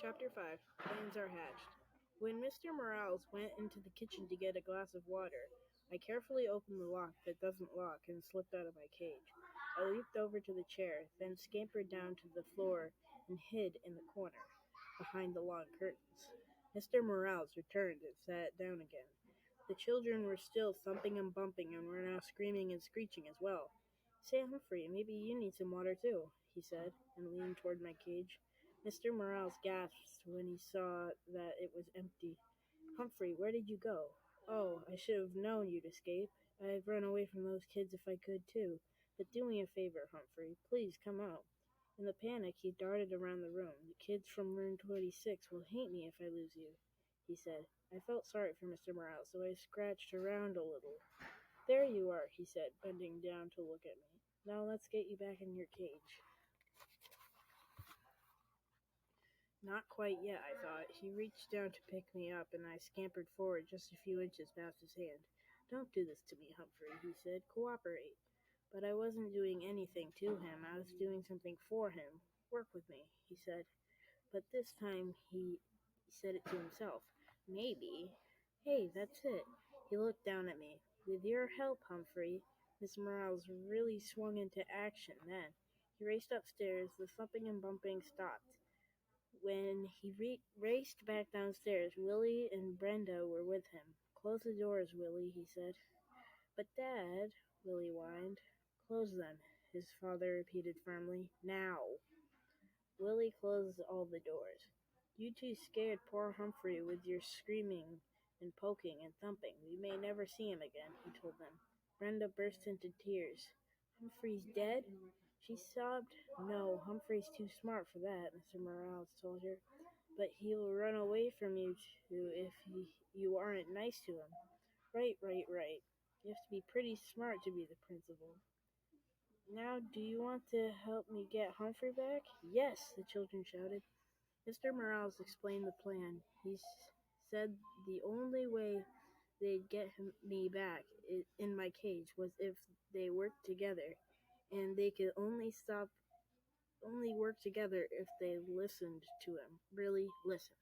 Chapter 5 Plans Are Hatched. When Mr. Morales went into the kitchen to get a glass of water, I carefully opened the lock that doesn't lock and slipped out of my cage. I leaped over to the chair, then scampered down to the floor and hid in the corner, behind the long curtains. Mr. Morales returned and sat down again. The children were still thumping and bumping and were now screaming and screeching as well. "Say, Humphrey, maybe you need some water too," he said, and leaned toward my cage. Mr. Morales gasped when he saw that it was empty. "Humphrey, where did you go?" "Oh, I should have known you'd escape. I'd run away from those kids if I could too. But do me a favor, Humphrey. Please come out." In the panic, he darted around the room. "The kids from room 26 will hate me if I lose you," he said. I felt sorry for Mr. Morales, so I scratched around a little. "There you are," he said, bending down to look at me. "Now let's get you back in your cage." Not quite yet, I thought. He reached down to pick me up, and I scampered forward just a few inches past his hand. "Don't do this to me, Humphrey," he said. "Cooperate." But I wasn't doing anything to him. I was doing something for him. "Work with me," he said. But this time he said it to himself. "Maybe. Hey, that's it." He looked down at me. "With your help, Humphrey." Miss Morales really swung into action then. He raced upstairs. The thumping and bumping stopped. When he raced back downstairs, Willie and Brenda were with him. "Close the doors, Willie," he said. "But, Dad," Willie whined. "Close them," his father repeated firmly. "Now." Willie closed all the doors. "You two scared poor Humphrey with your screaming and poking and thumping. We may never see him again," he told them. Brenda burst into tears. "Humphrey's dead?" she sobbed. "No, Humphrey's too smart for that," Mr. Morales told her. "But he'll run away from you two if you aren't nice to him." Right. You have to be pretty smart to be the principal. "Now, do you want to help me get Humphrey back?" "Yes," the children shouted. Mr. Morales explained the plan. He said the only way they'd get me back in my cage was if they worked together, and they could only work together if they listened to him. Really listen.